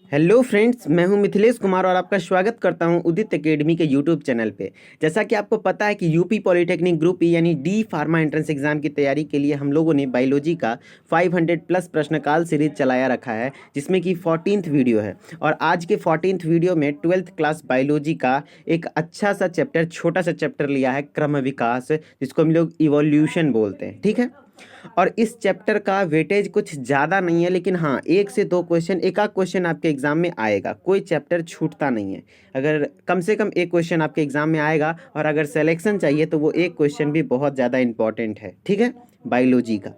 Hello friends, मैं हूं मिथिलेश कुमार और आपका स्वागत करता हूं उदित एकेडमी के यूट्यूब चैनल पे। जैसा कि आपको पता है कि यूपी पॉलिटेक्निक ग्रुप ई यानी डी फार्मा एंट्रेंस एग्जाम की तैयारी के लिए हम लोगों ने बायोलॉजी का 500 प्लस प्रश्नकाल सीरीज चलाया रखा है, जिसमें कि 14th वीडियो है। और आज के 14th वीडियो में 12th क्लास बायोलॉजी का एक अच्छा सा चैप्टर, छोटा सा चैप्टर लिया है, क्रम विकास, जिसको हम लोग इवोल्यूशन बोलते हैं। ठीक है। और इस चैप्टर का वेटेज कुछ ज़्यादा नहीं है, लेकिन हाँ, 1 से 2 क्वेश्चन, एक आध क्वेश्चन आपके एग्जाम में आएगा। कोई चैप्टर छूटता नहीं है। अगर कम से कम एक क्वेश्चन आपके एग्जाम में आएगा, और अगर सिलेक्शन चाहिए तो वो एक क्वेश्चन भी बहुत ज़्यादा इंपॉर्टेंट है। ठीक है, बायोलॉजी का।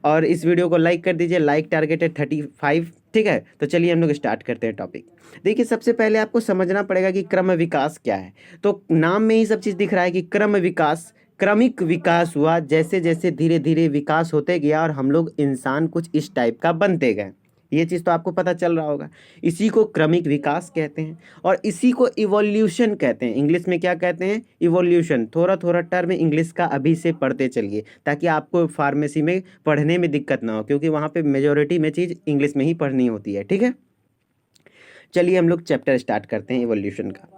और इस वीडियो को लाइक कर दीजिए। लाइक टारगेट है 35। ठीक है, तो चलिए हम लोग स्टार्ट करते हैं टॉपिक। देखिए, सबसे पहले आपको समझना पड़ेगा कि क्रम विकास क्या है। तो नाम में ही सब चीज़ दिख रहा है कि क्रम विकास, क्रमिक विकास हुआ। जैसे जैसे धीरे धीरे विकास होते गया और हम लोग इंसान कुछ इस टाइप का बनते गए। ये चीज़ तो आपको पता चल रहा होगा। इसी को क्रमिक विकास कहते हैं, और इसी को इवोल्यूशन कहते हैं। इंग्लिश में क्या कहते हैं? इवोल्यूशन। थोड़ा थोड़ा टर्म इंग्लिश का अभी से पढ़ते चलिए, ताकि आपको फार्मेसी में पढ़ने में दिक्कत ना हो, क्योंकि वहाँ पे मेजोरिटी में चीज़ इंग्लिश में ही पढ़नी होती है। ठीक है, चलिए हम लोग चैप्टर स्टार्ट करते हैं इवोल्यूशन का।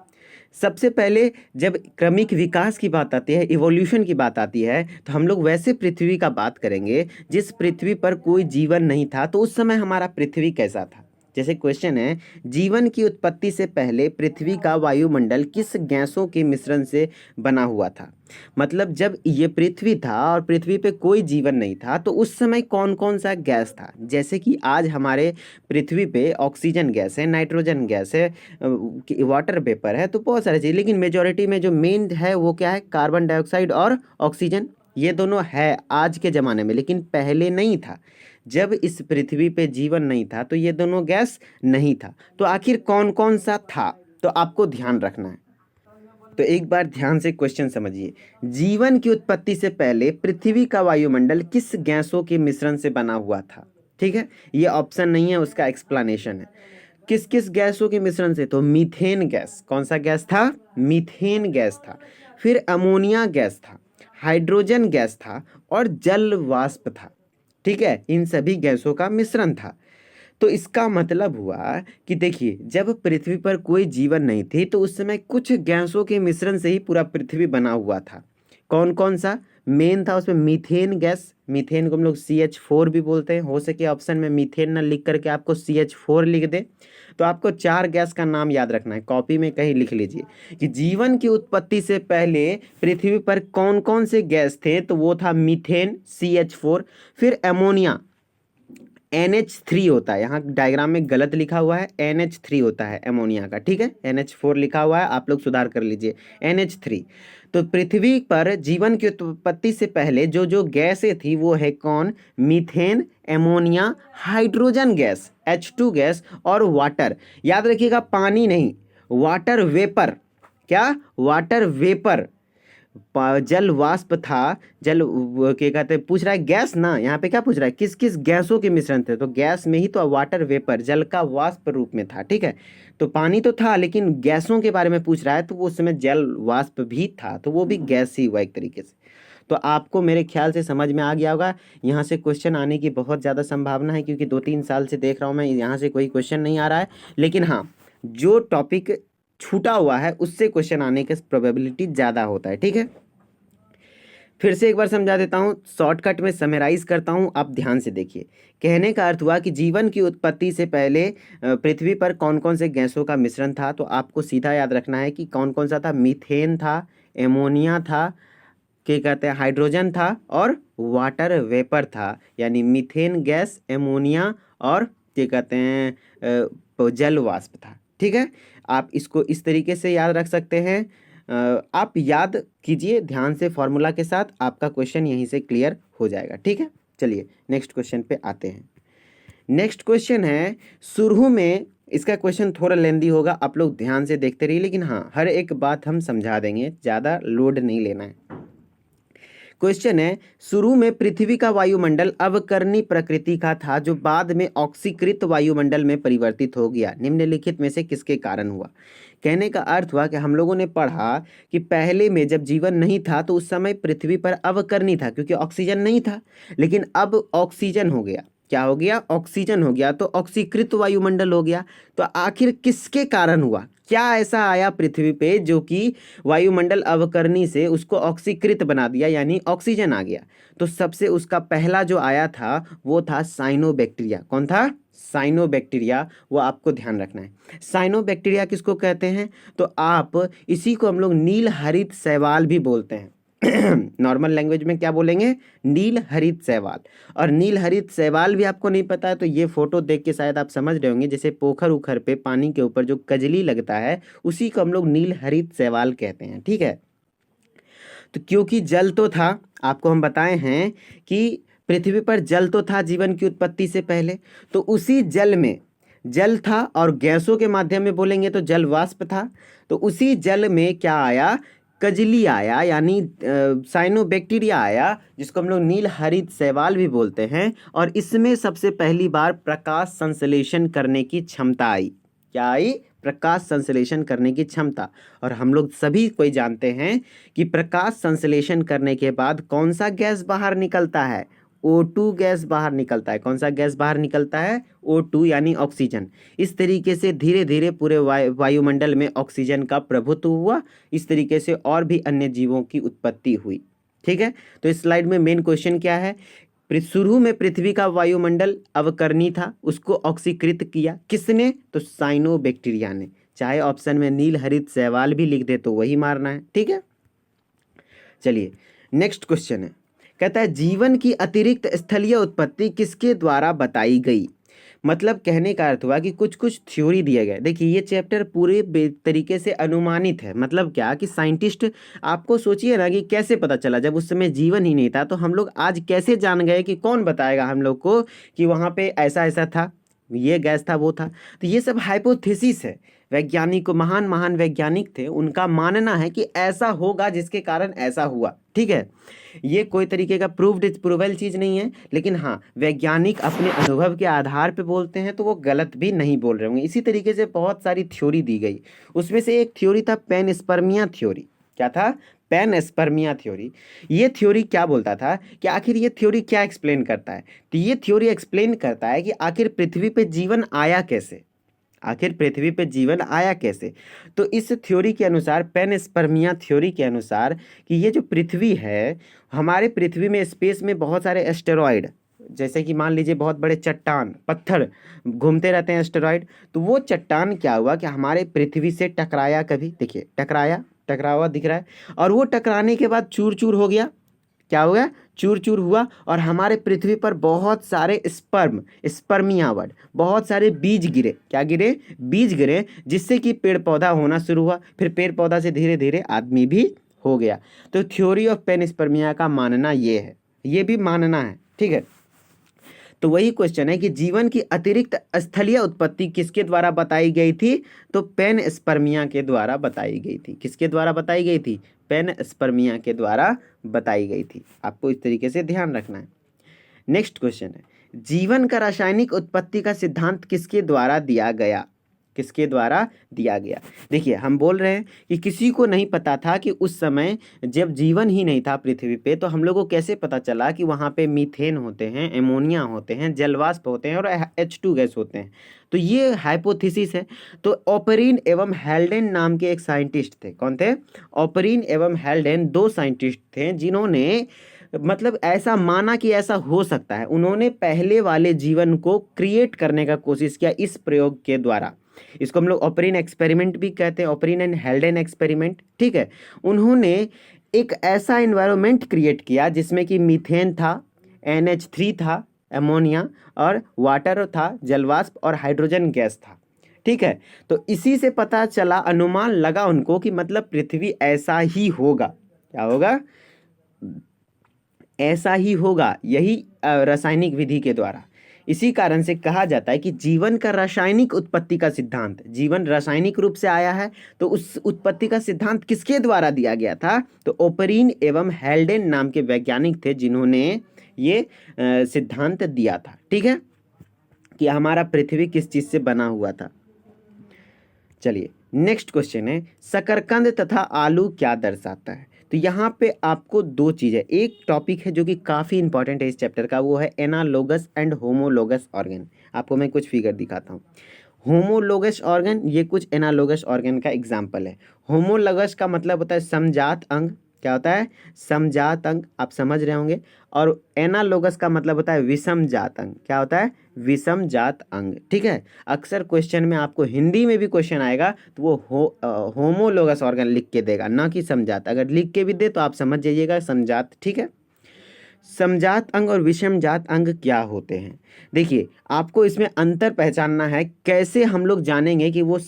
सबसे पहले जब क्रमिक विकास की बात आती है, इवोल्यूशन की बात आती है, तो हम लोग वैसे पृथ्वी का बात करेंगे जिस पृथ्वी पर कोई जीवन नहीं था। तो उस समय हमारा पृथ्वी कैसा था? जैसे क्वेश्चन है, जीवन की उत्पत्ति से पहले पृथ्वी का वायुमंडल किस गैसों के मिश्रण से बना हुआ था? मतलब जब ये पृथ्वी था और पृथ्वी पे कोई जीवन नहीं था, तो उस समय कौन कौन सा गैस था? जैसे कि आज हमारे पृथ्वी पे ऑक्सीजन गैस है, नाइट्रोजन गैस है, वाटर वेपर है, तो बहुत सारी चीज़। लेकिन मेजॉरिटी में जो मेन है वो क्या है? कार्बन डाइऑक्साइड और ऑक्सीजन। ये दोनों है आज के ज़माने में, लेकिन पहले नहीं था। जब इस पृथ्वी पे जीवन नहीं था तो ये दोनों गैस नहीं था। तो आखिर कौन कौन सा था? तो आपको ध्यान रखना है। तो एक बार ध्यान से क्वेश्चन समझिए। जीवन की उत्पत्ति से पहले पृथ्वी का वायुमंडल किस गैसों के मिश्रण से बना हुआ था? ठीक है, ये ऑप्शन नहीं है, उसका एक्सप्लेनेशन है। किस किस गैसों के मिश्रण से? तो मीथेन गैस। कौन सा गैस था? मीथेन गैस था। फिर अमोनिया गैस था, हाइड्रोजन गैस था, और जल वाष्प था। ठीक है, इन सभी गैसों का मिश्रण था। तो इसका मतलब हुआ कि देखिए, जब पृथ्वी पर कोई जीवन नहीं थी तो उस समय कुछ गैसों के मिश्रण से ही पूरा पृथ्वी बना हुआ था। कौन कौन सा? मेन था उसमें मीथेन गैस। मीथेन को हम लोग CH4 भी बोलते हैं। हो सके ऑप्शन में मीथेन ना लिख करके आपको CH4 लिख दे। तो आपको 4 गैस का नाम याद रखना है, कॉपी में कहीं लिख लीजिए कि जीवन की उत्पत्ति से पहले पृथ्वी पर कौन कौन से गैस थे। तो वो था मीथेन, CH4। फिर एमोनिया, NH3 होता है। यहाँ डायग्राम में गलत लिखा हुआ है, NH3 होता है एमोनिया का। ठीक है, NH4 लिखा हुआ है, आप लोग सुधार कर लीजिए, NH3। तो पृथ्वी पर जीवन की उत्पत्ति से पहले जो जो गैसें थी वो है कौन? Methane, ammonia, hydrogen gas H2 gas, और वाटर। याद रखिएगा, पानी नहीं, वाटर वेपर। क्या? Water vapour. जल वाष्प था। क्या कहते हैं, पूछ रहा है गैस ना। यहाँ पे क्या पूछ रहा है? किस किस गैसों के मिश्रण थे? तो गैस में ही तो वाटर वेपर, जल का वाष्प रूप में था। ठीक है, तो पानी तो था, लेकिन गैसों के बारे में पूछ रहा है, तो वो उस समय जल वाष्प भी था, तो वो भी गैस ही हुआ एक तरीके से। तो आपको मेरे ख्याल से समझ में आ गया होगा। यहाँ से क्वेश्चन आने की बहुत ज़्यादा संभावना है, क्योंकि 2-3 साल से देख रहा हूँ मैं, यहाँ से कोई क्वेश्चन नहीं आ रहा है। लेकिन हाँ, जो टॉपिक छूटा हुआ है उससे क्वेश्चन आने की प्रोबेबिलिटी ज़्यादा होता है। ठीक है, फिर से एक बार समझा देता हूँ, शॉर्टकट में समराइज करता हूँ, आप ध्यान से देखिए। कहने का अर्थ हुआ कि जीवन की उत्पत्ति से पहले पृथ्वी पर कौन कौन से गैसों का मिश्रण था। तो आपको सीधा याद रखना है कि कौन कौन सा था। मीथेन था, एमोनिया था, क्या कहते हैं, हाइड्रोजन था, और वाटर वेपर था। यानी मीथेन गैस, एमोनिया, और क्या कहते हैं, जल वाष्प था। ठीक है, आप इसको इस तरीके से याद रख सकते हैं। आप याद कीजिए ध्यान से फॉर्मूला के साथ, आपका क्वेश्चन यहीं से क्लियर हो जाएगा। ठीक है, चलिए नेक्स्ट क्वेश्चन पे आते हैं। नेक्स्ट क्वेश्चन है, शुरू में इसका क्वेश्चन थोड़ा लेंदी होगा, आप लोग ध्यान से देखते रहिए, लेकिन हाँ, हर एक बात हम समझा देंगे, ज़्यादा लोड नहीं लेना है। क्वेश्चन है, शुरू में पृथ्वी का वायुमंडल अवकरणी प्रकृति का था, जो बाद में ऑक्सीकृत वायुमंडल में परिवर्तित हो गया। निम्नलिखित में से किसके कारण हुआ? कहने का अर्थ हुआ कि हम लोगों ने पढ़ा कि पहले में जब जीवन नहीं था तो उस समय पृथ्वी पर अवकरणी था, क्योंकि ऑक्सीजन नहीं था। लेकिन अब ऑक्सीजन हो गया, क्या हो गया, ऑक्सीजन हो गया, तो ऑक्सीकृत वायुमंडल हो गया। तो आखिर किसके कारण हुआ, क्या ऐसा आया पृथ्वी पे जो कि वायुमंडल अवकरणी से उसको ऑक्सीकृत बना दिया, यानी ऑक्सीजन आ गया। तो सबसे उसका पहला जो आया था वो था साइनोबैक्टीरिया। कौन था, साइनोबैक्टीरिया। वो आपको ध्यान रखना है। साइनोबैक्टीरिया किसको कहते हैं, तो आप इसी को हम लोग नील हरित शैवाल भी बोलते हैं। नॉर्मल लैंग्वेज में क्या बोलेंगे, नील हरित शैवाल। और नील हरित शैवाल भी आपको नहीं पता है तो ये फोटो देख के शायद आप समझ रहे होंगे, जैसे पोखर उखर पे पानी के ऊपर जो कजली लगता है उसी को हम लोग नील हरित शैवाल कहते हैं। ठीक है, तो क्योंकि जल तो था, आपको हम बताए हैं कि पृथ्वी पर जल तो था जीवन की उत्पत्ति से पहले, तो उसी जल में जल था और गैसों के माध्यम में बोलेंगे तो जल वाष्प था। तो उसी जल में क्या आया, कजली आया, यानी साइनोबैक्टीरिया आया, जिसको हम लोग नील हरित शैवाल भी बोलते हैं। और इसमें सबसे पहली बार प्रकाश संश्लेषण करने की क्षमता आई। क्या आई, प्रकाश संश्लेषण करने की क्षमता। और हम लोग सभी कोई जानते हैं कि प्रकाश संश्लेषण करने के बाद कौन सा गैस बाहर निकलता है, O2 गैस बाहर निकलता है। कौन सा गैस बाहर निकलता है, O2 यानी ऑक्सीजन। इस तरीके से धीरे धीरे पूरे वायुमंडल में ऑक्सीजन का प्रभुत्व हुआ। इस तरीके से और भी अन्य जीवों की उत्पत्ति हुई। ठीक है, तो इस स्लाइड में मेन क्वेश्चन क्या है, शुरू में पृथ्वी का वायुमंडल अवकरणी था, उसको ऑक्सीकृत किया किसने, तो साइनोबैक्टीरिया ने। चाहे ऑप्शन में नील हरित शैवाल भी लिख दे तो वही मारना है। ठीक है, चलिए नेक्स्ट क्वेश्चन है, कहता है जीवन की अतिरिक्त स्थलीय उत्पत्ति किसके द्वारा बताई गई। मतलब कहने का अर्थ हुआ कि कुछ कुछ थ्योरी दिए गए। देखिए ये चैप्टर पूरे तरीके से अनुमानित है। मतलब क्या कि साइंटिस्ट, आपको सोचिए ना कि कैसे पता चला, जब उस समय जीवन ही नहीं था तो हम लोग आज कैसे जान गए, कि कौन बताएगा हम लोग को कि वहाँ पे ऐसा ऐसा था, ये गैस था, वो था। तो ये सब हाइपोथेसिस है। वैज्ञानिक, महान महान वैज्ञानिक थे, उनका मानना है कि ऐसा होगा जिसके कारण ऐसा हुआ। ठीक है, ये कोई तरीके का प्रूवेबल चीज़ नहीं है, लेकिन हाँ वैज्ञानिक अपने अनुभव के आधार पे बोलते हैं तो वो गलत भी नहीं बोल रहे होंगे। इसी तरीके से बहुत सारी थ्योरी दी गई, उसमें से एक थ्योरी था पेनस्पर्मिया थ्योरी। क्या था, पेनस्पर्मिया थ्योरी। ये थ्योरी क्या बोलता था कि आखिर ये थ्योरी क्या एक्सप्लेन करता है, तो ये थ्योरी एक्सप्लेन करता है कि आखिर पृथ्वी पे जीवन आया कैसे, आखिर पृथ्वी पे जीवन आया कैसे। तो इस थ्योरी के अनुसार, पेनस्पर्मिया थ्योरी के अनुसार, कि ये जो पृथ्वी है, हमारे पृथ्वी में स्पेस में बहुत सारे एस्टेरॉयड, जैसे कि मान लीजिए बहुत बड़े चट्टान पत्थर घूमते रहते हैं एस्टेरॉयड, तो वो चट्टान क्या हुआ कि हमारे पृथ्वी से टकराया, कभी देखिए टकराया, टकरा हुआ दिख रहा है, और वो टकराने के बाद चूर चूर हो गया। क्या हो गया, चूर चूर हुआ, और हमारे पृथ्वी पर बहुत सारे स्पर्मिया वर्ड, बहुत सारे बीज गिरे। क्या गिरे, बीज गिरे, जिससे कि पेड़ पौधा होना शुरू हुआ। फिर पेड़ पौधा से धीरे धीरे आदमी भी हो गया। तो थ्योरी ऑफ पेनस्पर्मिया का मानना ये है, ये भी मानना है। ठीक है, तो वही क्वेश्चन है कि जीवन की अतिरिक्त स्थलीय उत्पत्ति किसके द्वारा बताई गई थी, तो पेनस्पर्मिया के द्वारा बताई गई थी। किसके द्वारा बताई गई थी, पेनस्पर्मिया के द्वारा बताई गई थी। आपको इस तरीके से ध्यान रखना है। नेक्स्ट क्वेश्चन है, जीवन का रासायनिक उत्पत्ति का सिद्धांत किसके द्वारा दिया गया, किसके द्वारा दिया गया। देखिए हम बोल रहे हैं कि किसी को नहीं पता था कि उस समय जब जीवन ही नहीं था पृथ्वी पे, तो हम लोग को कैसे पता चला कि वहाँ पे मीथेन होते हैं, एमोनिया होते हैं, जलवाष्प होते हैं और H2 गैस होते हैं। तो ये हाइपोथेसिस है। तो ओपरिन एवं हेल्डेन नाम के एक साइंटिस्ट थे। कौन थे, ओपरिन एवं हेल्डेन, दो साइंटिस्ट थे जिन्होंने मतलब ऐसा माना कि ऐसा हो सकता है। उन्होंने पहले वाले जीवन को क्रिएट करने का कोशिश किया इस प्रयोग के द्वारा। इसको हम लोग ओपरिन एक्सपेरिमेंट भी कहते हैं, ओपरिन एंड हेल्डेन एक्सपेरिमेंट। ठीक है, उन्होंने एक ऐसा एनवायरनमेंट क्रिएट किया जिसमें कि मीथेन था, NH3 था, एमोनिया, और वाटर था, जलवाष्प, और हाइड्रोजन गैस था। ठीक है, तो इसी से पता चला, अनुमान लगा उनको कि मतलब पृथ्वी ऐसा ही होगा। क्या होगा, ऐसा ही होगा, यही रासायनिक विधि के द्वारा। इसी कारण से कहा जाता है कि जीवन का रासायनिक उत्पत्ति का सिद्धांत, जीवन रासायनिक रूप से आया है, तो उस उत्पत्ति का सिद्धांत किसके द्वारा दिया गया था, तो ओपरिन एवं हेल्डेन नाम के वैज्ञानिक थे जिन्होंने ये सिद्धांत दिया था। ठीक है, कि हमारा पृथ्वी किस चीज से बना हुआ था। चलिए नेक्स्ट क्वेश्चन है, शकरकंद तथा आलू क्या दर्शाता है। तो यहाँ पे आपको दो चीज़ है, एक टॉपिक है जो कि काफ़ी इंपॉर्टेंट है इस चैप्टर का, वो है एनालोगस एंड होमोलोगस ऑर्गन। आपको मैं कुछ फिगर दिखाता हूँ। होमोलोगस ऑर्गन, ये कुछ एनालोगस ऑर्गन का एग्जाम्पल है। होमोलोगस का मतलब होता है समजात अंग, क्या होता है, समजात अंग, आप समझ रहे होंगे। और एनालोगस का मतलब होता है विषम जात अंग, क्या होता है, विषम जात अंग, ठीक है। अक्सर क्वेश्चन में आपको हिंदी में भी क्वेश्चन आएगा तो वो होमोलोगस ऑर्गन लिख के देगा, ना कि समजात। अगर लिख के भी दे तो आप समझ जाइएगा समजात, ठीक है। समजात अंग और विषमजात अंग क्या होते हैं, देखिए आपको इसमें अंतर पहचानना है। कैसे हम लोग जानेंगे कि वो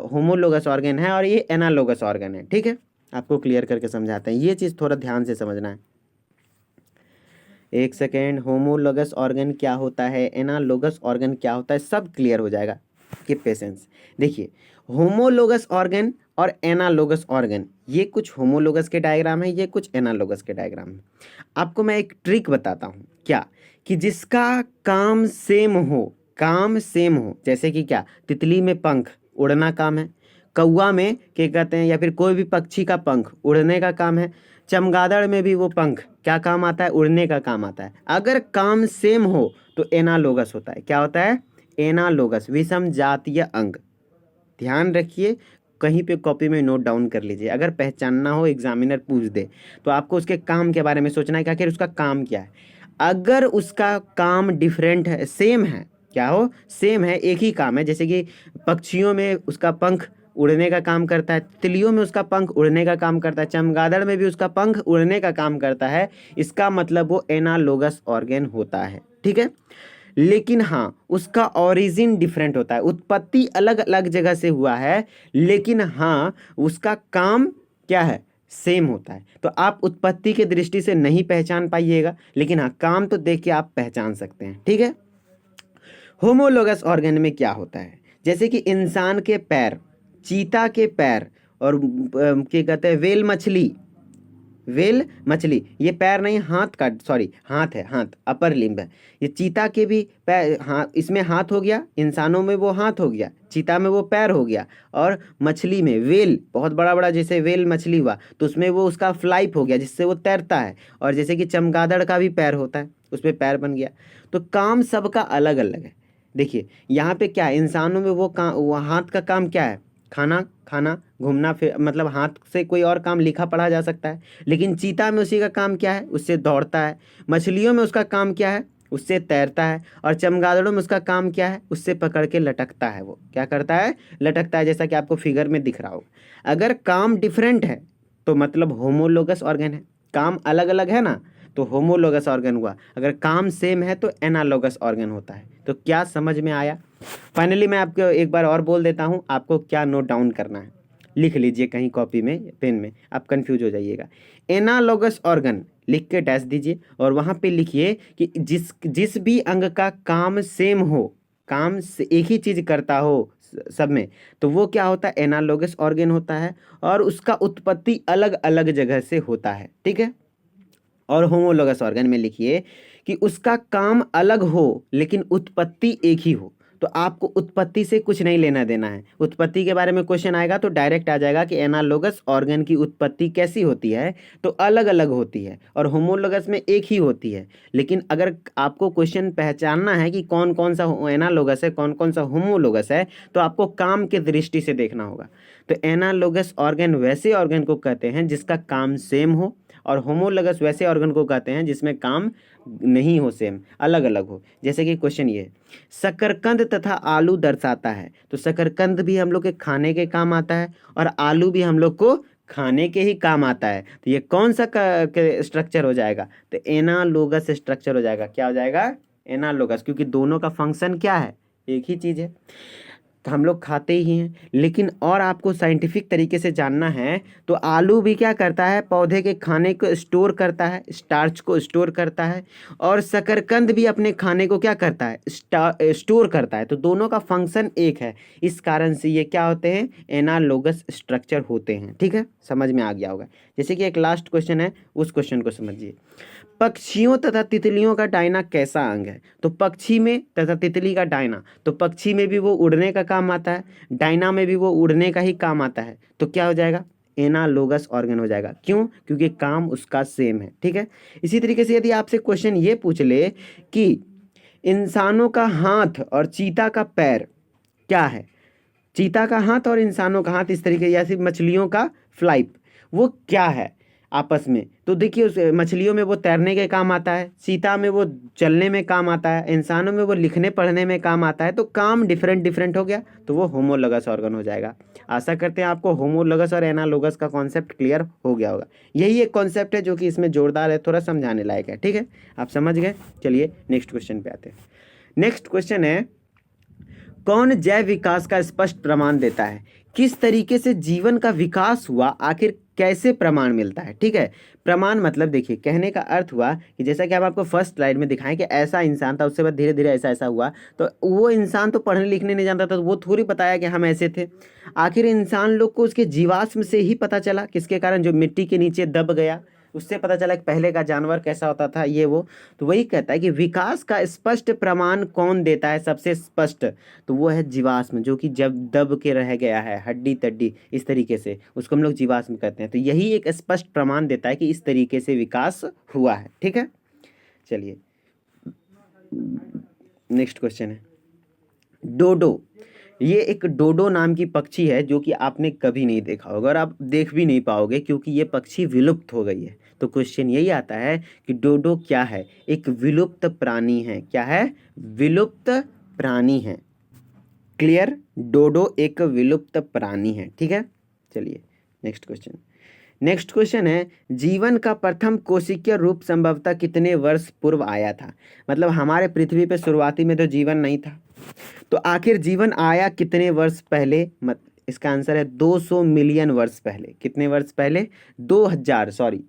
होमोलोगस ऑर्गन है और ये एनालोगस ऑर्गन है, ठीक है। आपको क्लियर करके समझाते हैं, ये चीज़ थोड़ा ध्यान से समझना है। एक सेकेंड, होमोलोगस ऑर्गन क्या होता है, एनालोगस ऑर्गन क्या होता है, सब क्लियर हो जाएगा, कीप पेशेंस। देखिए होमोलोगस ऑर्गन और एनालोगस ऑर्गन, ये कुछ होमोलोगस के डायग्राम है, ये कुछ एनालोगस के डायग्राम है। आपको मैं एक ट्रिक बताता हूँ, क्या, कि जिसका काम सेम हो, काम सेम हो, जैसे कि क्या, तितली में पंख, उड़ना काम है। कौवा में क्या कहते हैं, या फिर कोई भी पक्षी का पंख उड़ने का काम है। चमगादड़ में भी वो पंख क्या काम आता है, उड़ने का काम आता है। अगर काम सेम हो तो एनालोगस होता है, क्या होता है, एनालोगस, विषम जातीय अंग। ध्यान रखिए, कहीं पे कॉपी में नोट डाउन कर लीजिए, अगर पहचानना हो, एग्जामिनर पूछ दे तो आपको उसके काम के बारे में सोचना है कि आखिर उसका काम क्या है। अगर उसका काम डिफरेंट है, सेम है, क्या हो, सेम है, एक ही काम है, जैसे कि पक्षियों में उसका पंख उड़ने का काम करता है, तितलियों में उसका पंख उड़ने का काम करता है, चमगादड़ में भी उसका पंख उड़ने का काम करता है, इसका मतलब वो एनालोगस ऑर्गन होता है, ठीक है। लेकिन हाँ, उसका ओरिजिन डिफरेंट होता है, उत्पत्ति अलग अलग जगह से हुआ है, लेकिन हाँ उसका काम क्या है, सेम होता है। तो आप उत्पत्ति के दृष्टि से नहीं पहचान पाइएगा, लेकिन हाँ काम तो देख के आप पहचान सकते हैं, ठीक है। होमोलोगस ऑर्गन में क्या होता है, जैसे कि इंसान के पैर, चीता के पैर, और क्या कहते हैं, वेल मछली, ये पैर नहीं, हाथ का, सॉरी हाथ है, हाथ अपर लिम्ब है। ये चीता के भी पैर, हाथ, इसमें हाथ हो गया, इंसानों में वो हाथ हो गया, चीता में वो पैर हो गया, और मछली में वेल, बहुत बड़ा बड़ा जैसे वेल मछली हुआ तो उसमें वो उसका फ्लाइप हो गया जिससे वो तैरता है। और जैसे कि चमगादड़ का भी पैर होता है, उसमें पैर बन गया। तो काम सबका अलग अलग है। देखिए यहाँ पे क्या है, इंसानों में वो हाथ का काम क्या है, खाना खाना, घूमना फिर, मतलब हाथ से कोई और काम लिखा पढ़ा जा सकता है। लेकिन चीता में उसी का काम क्या है, उससे दौड़ता है। मछलियों में उसका काम क्या है, उससे तैरता है। और चमगादड़ों में उसका काम क्या है, उससे पकड़ के लटकता है, वो क्या करता है, लटकता है, जैसा कि आपको फिगर में दिख रहा हो। अगर काम डिफरेंट है तो मतलब होमोलोगस ऑर्गन है, काम अलग अलग है ना तो होमोलोगस ऑर्गन हुआ। अगर काम सेम है तो एनालोगस ऑर्गन होता है। तो क्या समझ में आया। फाइनली मैं आपको एक बार और बोल देता हूँ, आपको क्या नोट डाउन करना है, लिख लीजिए कहीं कॉपी में, पेन में, आप कंफ्यूज हो जाइएगा। एनालोगस ऑर्गन लिख के डैश दीजिए और वहाँ पे लिखिए कि जिस भी अंग का काम सेम हो, काम से एक ही चीज़ करता हो सब में, तो वो क्या होता है, एनालोगस ऑर्गन होता है। और उसका उत्पत्ति अलग अलग जगह से होता है, ठीक है। और होमोलोगस ऑर्गन में लिखिए कि उसका काम अलग हो लेकिन उत्पत्ति एक ही हो। तो आपको उत्पत्ति से कुछ नहीं लेना देना है। उत्पत्ति के बारे में क्वेश्चन आएगा तो डायरेक्ट आ जाएगा कि एनालोगस ऑर्गन की उत्पत्ति कैसी होती है, तो अलग अलग होती है, और होमोलोगस में एक ही होती है। लेकिन अगर आपको क्वेश्चन पहचानना है कि कौन कौन सा एनालोगस है, कौन कौन सा होमोलोगस है, तो आपको काम के दृष्टि से देखना होगा। तो एनालोगस ऑर्गन वैसे ऑर्गन को कहते हैं जिसका काम सेम हो, और होमोलोगस वैसे ऑर्गन को कहते हैं जिसमें काम नहीं हो, सेम, अलग अलग हो। जैसे कि क्वेश्चन ये है, शकरकंद तथा आलू दर्शाता है। तो शकरकंद भी हम लोग के खाने के काम आता है और आलू भी हम लोग को खाने के ही काम आता है। तो ये कौन सा स्ट्रक्चर हो जाएगा, तो एनालोगस स्ट्रक्चर हो जाएगा। क्या हो जाएगा, एनालोगस, क्योंकि दोनों का फंक्शन क्या है, एक ही चीज़ है, तो हम लोग खाते ही हैं। लेकिन और आपको साइंटिफिक तरीके से जानना है तो आलू भी क्या करता है, पौधे के खाने को स्टोर करता है, स्टार्च को स्टोर करता है। और शकरकंद भी अपने खाने को क्या करता है, स्टोर करता है। तो दोनों का फंक्शन एक है, इस कारण से ये क्या होते हैं, एनालोगस स्ट्रक्चर होते हैं, ठीक है। समझ में आ गया होगा। जैसे कि एक लास्ट क्वेश्चन है, उस क्वेश्चन को समझिए। पक्षियों तथा तितलियों का डायना कैसा अंग है, तो पक्षी में तथा तितली का डायना, तो पक्षी में भी वो उड़ने का काम आता है, डायना में भी वो उड़ने का ही काम आता है। तो क्या हो जाएगा, एनालोगस ऑर्गन हो जाएगा। क्यों? क्योंकि काम उसका सेम है। ठीक है, इसी तरीके से यदि आपसे क्वेश्चन ये पूछ ले कि इंसानों का हाथ और चीता का पैर क्या है, चीता का हाथ और इंसानों का हाथ इस तरीके, या फिर मछलियों का फ्लाइप, वो क्या है आपस में, तो देखिए उस मछलियों में वो तैरने के काम आता है, चीता में वो चलने में काम आता है, इंसानों में वो लिखने पढ़ने में काम आता है, तो काम डिफरेंट डिफरेंट हो गया, तो वो होमोलोगस ऑर्गन हो जाएगा। आशा करते हैं आपको होमोलोगस और एनालोगस का कॉन्सेप्ट क्लियर हो गया होगा। यही एक कॉन्सेप्ट है जो कि इसमें जोरदार है, थोड़ा समझाने लायक है। ठीक है, आप समझ गए। चलिए नेक्स्ट क्वेश्चन पे आते हैं। नेक्स्ट क्वेश्चन है, कौन जैव विकास का स्पष्ट प्रमाण देता है? किस तरीके से जीवन का विकास हुआ, आखिर कैसे प्रमाण मिलता है? ठीक है, प्रमाण मतलब देखिए, कहने का अर्थ हुआ कि जैसा कि हम आपको फर्स्ट स्लाइड में दिखाएं कि ऐसा इंसान था, उसके बाद धीरे धीरे ऐसा ऐसा हुआ, तो वो इंसान तो पढ़ने लिखने नहीं जानता था, तो वो थोड़ी बताया कि हम ऐसे थे। आखिर इंसान लोग को उसके जीवाश्म से ही पता चला, किसके कारण, जो मिट्टी के नीचे दब गया, उससे पता चला कि पहले का जानवर कैसा होता था, ये वो। तो वही कहता है कि विकास का स्पष्ट प्रमाण कौन देता है सबसे स्पष्ट, तो वो है जीवाश्म, जो कि जब दब के रह गया है, हड्डी तड्डी इस तरीके से, उसको हम लोग जीवाश्म कहते हैं। तो यही एक स्पष्ट प्रमाण देता है कि इस तरीके से विकास हुआ है। ठीक है, चलिए नेक्स्ट क्वेश्चन है, डोडो। ये एक डोडो नाम की पक्षी है जो कि आपने कभी नहीं देखा होगा और आप देख भी नहीं पाओगे, क्योंकि ये पक्षी विलुप्त हो गई है। तो क्वेश्चन यही आता है कि डोडो क्या है? एक विलुप्त प्राणी है। क्या है? विलुप्त प्राणी है। क्लियर? डोडो एक विलुप्त प्राणी है। ठीक है, चलिए नेक्स्ट क्वेश्चन। नेक्स्ट क्वेश्चन है, जीवन का प्रथम कोशिकीय रूप संभवतः कितने वर्ष पूर्व आया था? मतलब हमारे पृथ्वी पे शुरुआती में तो जीवन नहीं था, तो आखिर जीवन आया कितने वर्ष पहले? इसका आंसर है 200 मिलियन वर्ष पहले। कितने वर्ष पहले? 2000, सॉरी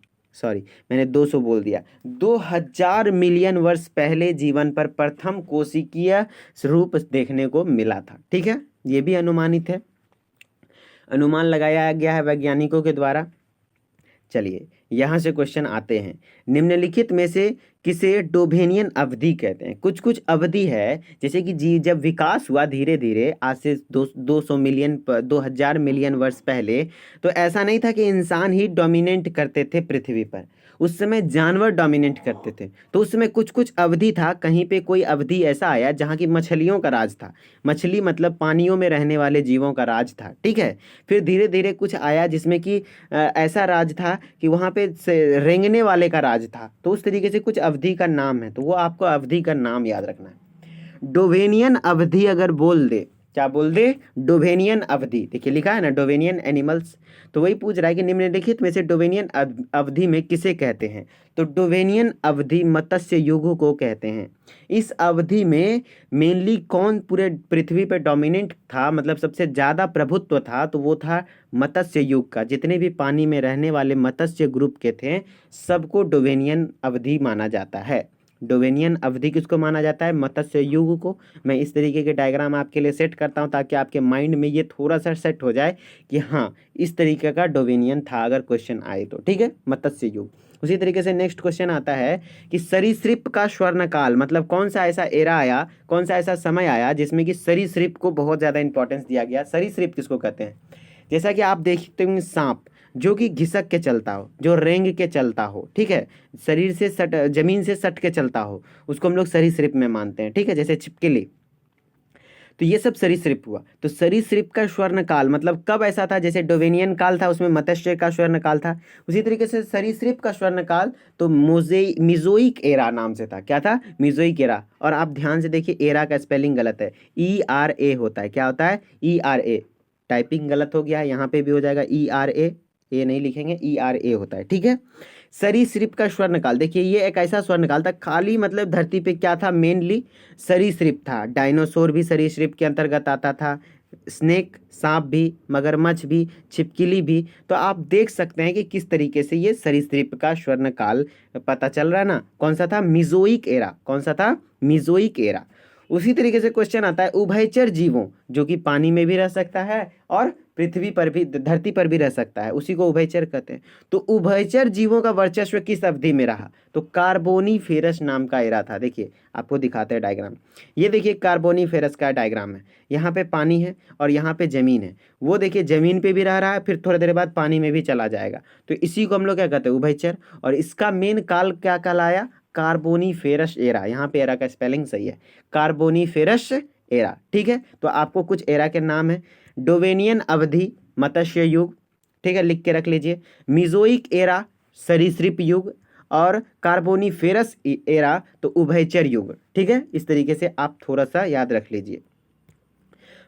मैंने 200 बोल दिया, 2000 मिलियन वर्ष पहले जीवन पर प्रथम कोशिकीय रूप देखने को मिला था। ठीक है, ये भी अनुमानित है, अनुमान लगाया गया है वैज्ञानिकों के द्वारा। चलिए यहाँ से क्वेश्चन आते हैं, निम्नलिखित में से किसे डोवेनियन अवधि कहते हैं? कुछ कुछ अवधि है, जैसे कि जब विकास हुआ धीरे धीरे, आज से 2000 मिलियन वर्ष पहले, तो ऐसा नहीं था कि इंसान ही डोमिनेट करते थे पृथ्वी पर, उस समय जानवर डोमिनेट करते थे। तो उस समय कुछ कुछ अवधि था, कहीं पे कोई अवधि ऐसा आया जहाँ की मछलियों का राज था, मछली मतलब पानियों में रहने वाले जीवों का राज था। ठीक है, फिर धीरे धीरे कुछ आया जिसमें कि ऐसा राज था कि वहाँ पे रेंगने वाले का राज था। तो उस तरीके से कुछ अवधि का नाम है, तो वो आपको अवधि का नाम याद रखना है। डोवेनियन अवधि अगर बोल दे, क्या बोल दे? डोवेनियन अवधि। देखिए लिखा है ना डोवेनियन एनिमल्स, तो वही पूछ रहा है कि निम्नलिखित में से डोवेनियन अवधि में किसे कहते हैं? तो डोवेनियन अवधि मत्स्य युग को कहते हैं। इस अवधि में मेनली कौन पूरे पृथ्वी पर डोमिनेंट था, मतलब सबसे ज़्यादा प्रभुत्व था, तो वो था मत्स्य युग का। जितने भी पानी में रहने वाले मत्स्य ग्रुप के थे, सबको डोवेनियन अवधि माना जाता है। डोवेनियन अवधि किसको माना जाता है? मत्स्य युग को। मैं इस तरीके के डायग्राम आपके लिए सेट करता हूं ताकि आपके माइंड में ये थोड़ा सा सेट हो जाए कि हाँ इस तरीके का डोवेनियन था, अगर क्वेश्चन आए तो। ठीक है, मत्स्य युग। उसी तरीके से नेक्स्ट क्वेश्चन आता है कि सरीसृप का स्वर्णकाल, मतलब कौन सा ऐसा एरा आया, कौन सा ऐसा समय आया जिसमें कि सरीसृप को बहुत ज़्यादा इंपॉर्टेंस दिया गया। सरीसृप किसको कहते हैं? जैसा कि आप देखते होंगे सांप जो कि घिसक के चलता हो, जो रेंग के चलता हो, ठीक है, शरीर से सट, जमीन से सट के चलता हो, उसको हम लोग सरीसृप में मानते हैं। ठीक है, जैसे छिपकली, तो ये सब सरीसृप हुआ। तो सरीसृप का स्वर्ण काल मतलब कब ऐसा था? जैसे डोवेनियन काल था, उसमें मत्स्य का स्वर्ण काल था, उसी तरीके से सरीसृप का स्वर्ण काल तो मिजोइक एरा नाम से था। क्या था? मिजोइक एरा। और आप ध्यान से देखिए, एरा का स्पेलिंग गलत है, ERA होता है। क्या होता है? ERA। टाइपिंग गलत हो गया है, यहाँ पे भी हो जाएगा ERA, ये नहीं लिखेंगे, ERA होता है। ठीक है, सरीसृप का स्वर्णकाल, देखिए ये एक ऐसा स्वर्णकाल था, खाली मतलब धरती पे क्या था? मेनली सरीसृप था। डायनासोर भी सरीसृप के अंतर्गत आता था, स्नेक सांप भी, मगरमच्छ भी, छिपकली भी। तो आप देख सकते हैं कि किस तरीके से ये सरीसृप का स्वर्णकाल पता चल रहा है ना। कौन सा था? मिजोइक एरा। कौन सा था? मिजोइक एरा। उसी तरीके से क्वेश्चन आता है उभयचर जीवों, जो कि पानी में भी रह सकता है और पृथ्वी पर भी, धरती पर भी रह सकता है, उसी को उभयचर कहते हैं। तो उभयचर जीवों का वर्चस्व किस अवधि में रहा? तो कार्बोनीफेरस नाम का एरा था। देखिए आपको दिखाते हैं डायग्राम, ये देखिए कार्बोनीफेरस का डायग्राम है, यहाँ पे पानी है और यहाँ पे जमीन है। वो देखिए जमीन पे भी रह रहा है, फिर थोड़ी देर बाद पानी में भी चला जाएगा, तो इसी को हम लोग क्या कहते हैं? उभयचर। और इसका मेन काल क्या कहलाया? Carboniferous era. यहाँ पे एरा का स्पेलिंग सही है, कार्बोनीफेरस एरा। ठीक है, तो आपको कुछ एरा के नाम है, डोवेनियन अवधि, मत्स्य युग, ठीक है, लिख के रख लीजिए। मिजोइक एरा, सरीसृप युग, और कार्बोनीफेरस एरा तो उभयचर युग। ठीक है, इस तरीके से आप थोड़ा सा याद रख लीजिए।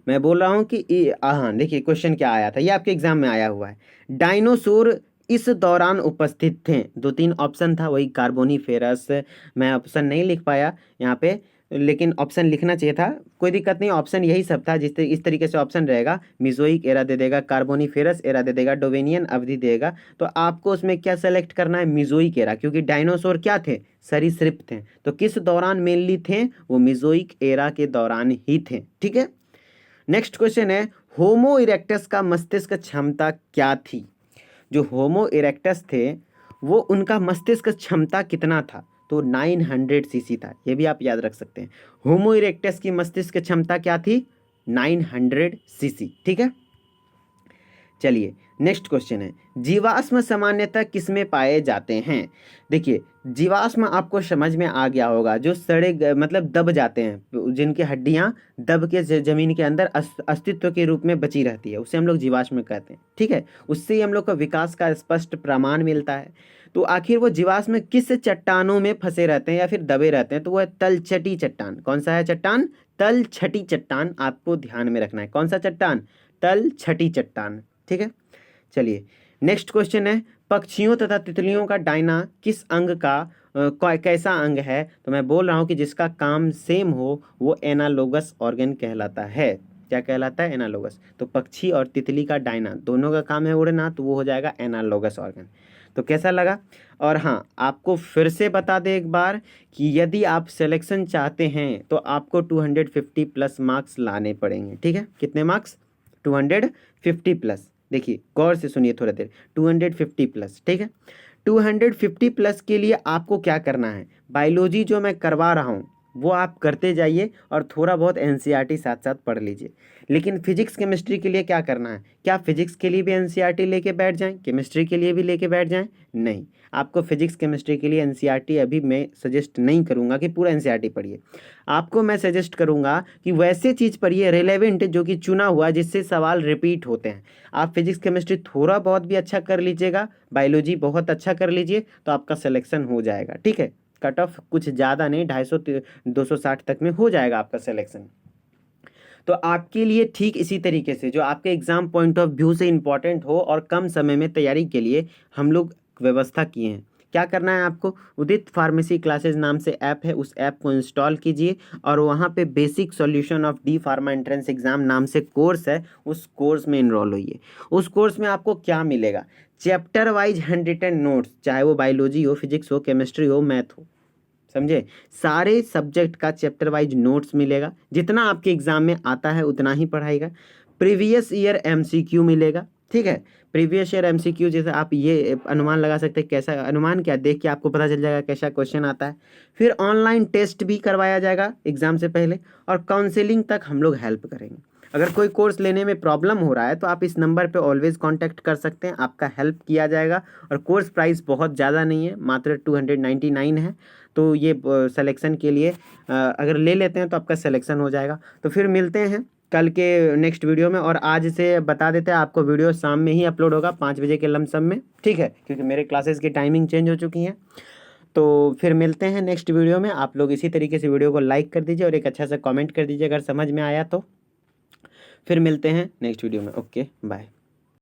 मैं बोल रहा हूँ कि हाँ देखिए क्वेश्चन क्या आया था, ये आपके एग्जाम में आया हुआ है। डायनासोर इस दौरान उपस्थित थे। 2-3 ऑप्शन था, वही कार्बोनीफेरस, मैं ऑप्शन नहीं लिख पाया यहाँ पे, लेकिन ऑप्शन लिखना चाहिए था, कोई दिक्कत नहीं, ऑप्शन यही सब था। इस तरीके से ऑप्शन रहेगा, मिजोइक एरा दे देगा, कार्बोनीफेरस एरा दे देगा, डोवेनियन अवधि देगा, तो आपको उसमें क्या सेलेक्ट करना है? मिजोइक एरा, क्योंकि डायनासोर क्या थे? सरीसृप थे। तो किस दौरान मेनली थे? वो मिजोइक एरा के दौरान ही थे। ठीक है, नेक्स्ट क्वेश्चन है होमो इरेक्टस का मस्तिष्क क्षमता क्या थी? जो होमो इरेक्टस थे वो उनका मस्तिष्क क्षमता कितना था? तो 900 सीसी था, ये भी आप याद रख सकते हैं। होमो इरेक्टस की मस्तिष्क क्षमता क्या थी? 900 सीसी। ठीक है, चलिए नेक्स्ट क्वेश्चन है जीवाश्म सामान्यतः किसमें पाए जाते हैं? देखिए जीवाश्म आपको समझ में आ गया होगा, जो सड़े मतलब दब जाते हैं, जिनकी हड्डियां दब के जमीन के अंदर अस्तित्व के रूप में बची रहती है, उसे हम लोग जीवाश्म कहते हैं। ठीक है, उससे ही हम लोग का विकास का स्पष्ट प्रमाण मिलता है। तो आखिर वो जीवाश्म किस चट्टानों में फंसे रहते हैं या फिर दबे रहते हैं? तो वो है तलछटी चट्टान। कौन सा है चट्टान? तलछटी चट्टान। आपको ध्यान में रखना है, कौन सा चट्टान? तलछटी चट्टान। ठीक है, चलिए नेक्स्ट क्वेश्चन है पक्षियों तथा तितलियों का डायना किस अंग का कैसा अंग है? तो मैं बोल रहा हूँ कि जिसका काम सेम हो वो एनालोगस ऑर्गन कहलाता है। क्या कहलाता है? एनालोगस। तो पक्षी और तितली का डायना दोनों का काम है उड़ना, तो वो हो जाएगा एनालोगस ऑर्गन। तो कैसा लगा? और हाँ आपको फिर से बता दें एक बार कि यदि आप सिलेक्शन चाहते हैं तो आपको 250 प्लस मार्क्स लाने पड़ेंगे। ठीक है, कितने मार्क्स? 250 प्लस। देखिए गौर से सुनिए थोड़ा देर, 250 प्लस। ठीक है, 250 प्लस के लिए आपको क्या करना है? बायोलॉजी जो मैं करवा रहा हूँ वो आप करते जाइए और थोड़ा बहुत एनसीईआरटी साथ साथ पढ़ लीजिए। लेकिन फिजिक्स केमिस्ट्री के लिए क्या करना है? क्या फिजिक्स के लिए भी एनसीईआरटी लेके बैठ जाएं, केमिस्ट्री के लिए भी लेके बैठ जाएं? नहीं, आपको फिजिक्स केमिस्ट्री के लिए एनसीईआरटी अभी मैं सजेस्ट नहीं करूंगा कि पूरा एनसीईआरटी पढ़िए। आपको मैं सजेस्ट करूंगा कि वैसे चीज़ पढ़िए रेलेवेंट, जो कि चुना हुआ, जिससे सवाल रिपीट होते हैं। आप फिजिक्स केमिस्ट्री थोड़ा बहुत भी अच्छा कर लीजिएगा, बायोलॉजी बहुत अच्छा कर लीजिए, तो आपका सिलेक्शन हो जाएगा। ठीक है, कट ऑफ कुछ ज़्यादा नहीं, 250 260 तक में हो जाएगा आपका सिलेक्शन। तो आपके लिए ठीक इसी तरीके से जो आपके एग्जाम पॉइंट ऑफ व्यू से इंपॉर्टेंट हो और कम समय में तैयारी के लिए हम लोग व्यवस्था किए हैं। क्या करना है आपको? उदित फार्मेसी क्लासेस नाम से ऐप है, उस ऐप को इंस्टॉल कीजिए और वहाँ पे basic solution of D pharma entrance exam नाम से कोर्स है, उस कोर्स में इनरोल होइए। उस कोर्स में आपको क्या मिलेगा? Chapter wise handwritten notes, चाहे वो बायोलॉजी हो, फिजिक्स हो, केमिस्ट्री हो, मैथ हो, समझे, सारे सब्जेक्ट का चैप्टर वाइज नोट्स मिलेगा। जितना आपके एग्जाम में आता है उतना ही पढ़ाएगा। प्रीवियस ईयर एमसीक्यू मिलेगा। ठीक है, प्रीवियस ईयर एमसीक्यू, जैसे आप ये अनुमान लगा सकते हैं, कैसा अनुमान, क्या देख के आपको पता चल जाएगा कैसा क्वेश्चन आता है। फिर ऑनलाइन टेस्ट भी करवाया जाएगा एग्जाम से पहले, और काउंसलिंग तक हम लोग हेल्प करेंगे। अगर कोई कोर्स लेने में प्रॉब्लम हो रहा है तो आप इस नंबर पे ऑलवेज कांटेक्ट कर सकते हैं, आपका हेल्प किया जाएगा। और कोर्स प्राइस बहुत ज़्यादा नहीं है, मात्र 299 है। तो ये सिलेक्शन के लिए अगर ले लेते हैं तो आपका सिलेक्शन हो जाएगा। तो फिर मिलते हैं कल के नेक्स्ट वीडियो में। और आज से बता देते हैं आपको वीडियो शाम में ही अपलोड होगा 5 बजे के लमसम में। ठीक है, क्योंकि मेरे क्लासेस की टाइमिंग चेंज हो चुकी हैं। तो फिर मिलते हैं नेक्स्ट वीडियो में। आप लोग इसी तरीके से वीडियो को लाइक कर दीजिए और एक अच्छा सा कमेंट कर दीजिए अगर समझ में आया तो। फिर मिलते हैं नेक्स्ट वीडियो में। Okay bye.